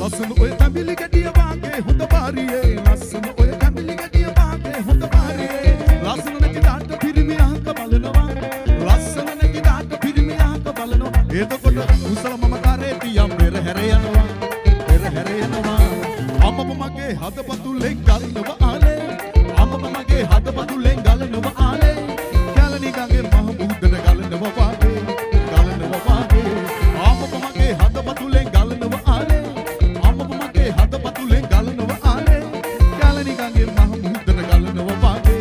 ලස්සන ඔය තැඹිලි ගැටිය වාගේ හොඳ බාරියේ ලස්සන ඔය තැඹිලි ගැටිය වාගේ හොඳ බාරියේ ලස්සන නැති දාට පිරිමියාක බලනවා ලස්සන නැති දාට පිරිමියාක බලනවා එතකොට උසල මම කරේ තියම් පෙර හැර යනවා අම්මම මගේ හදපතුලෙන් ගලනවා ආලේ අම්මම මගේ හදපතුලෙන් ගලනවා ආලේ කැලණි ගඟේ මහ මුහුදට ගලනවා වාගේ අම්මම මගේ හදපතුලෙන් ගලනවා ආලේ අම්මම මගේ හදපතුලෙන් ගලනවා ආලේ කැලණි ගඟේ මහ මුහුදට ගලනවා වාගේ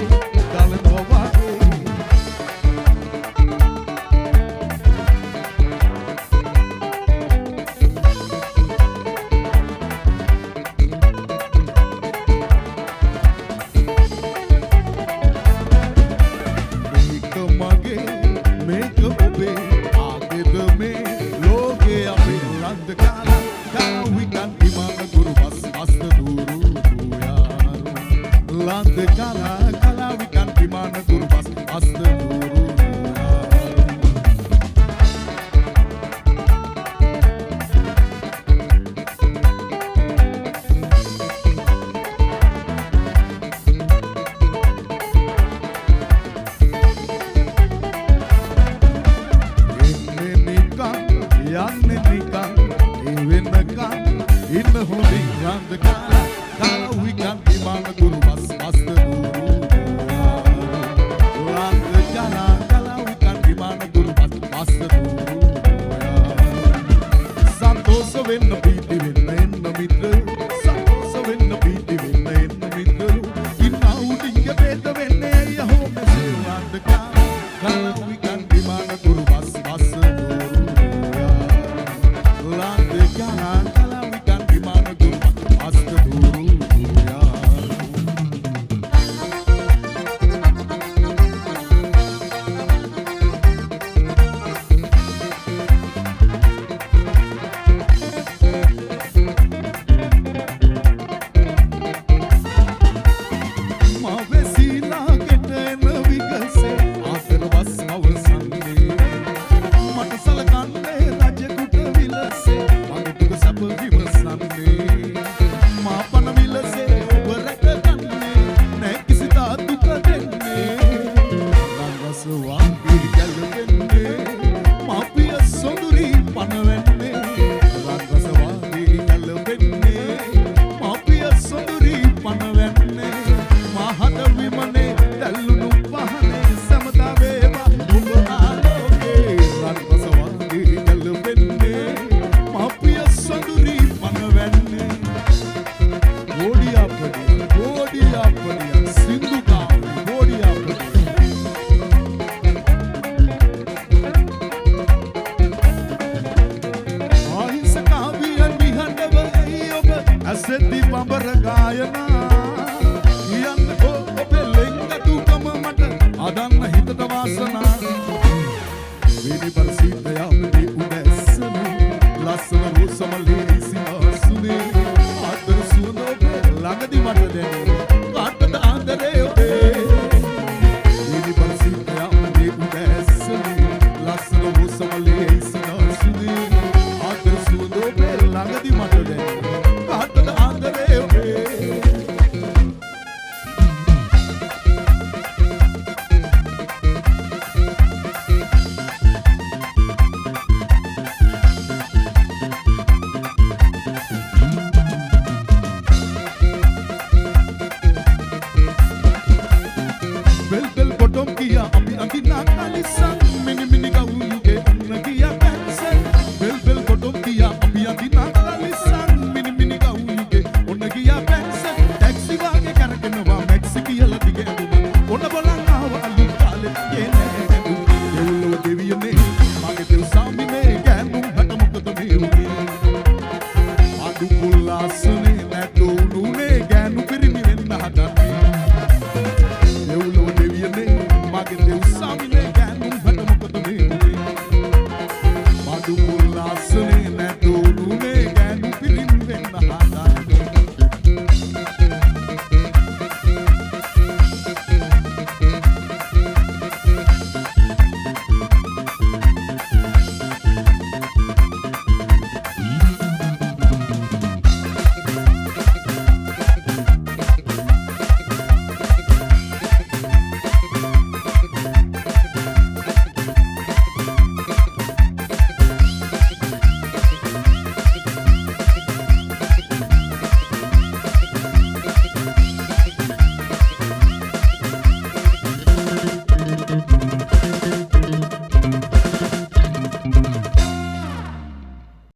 Last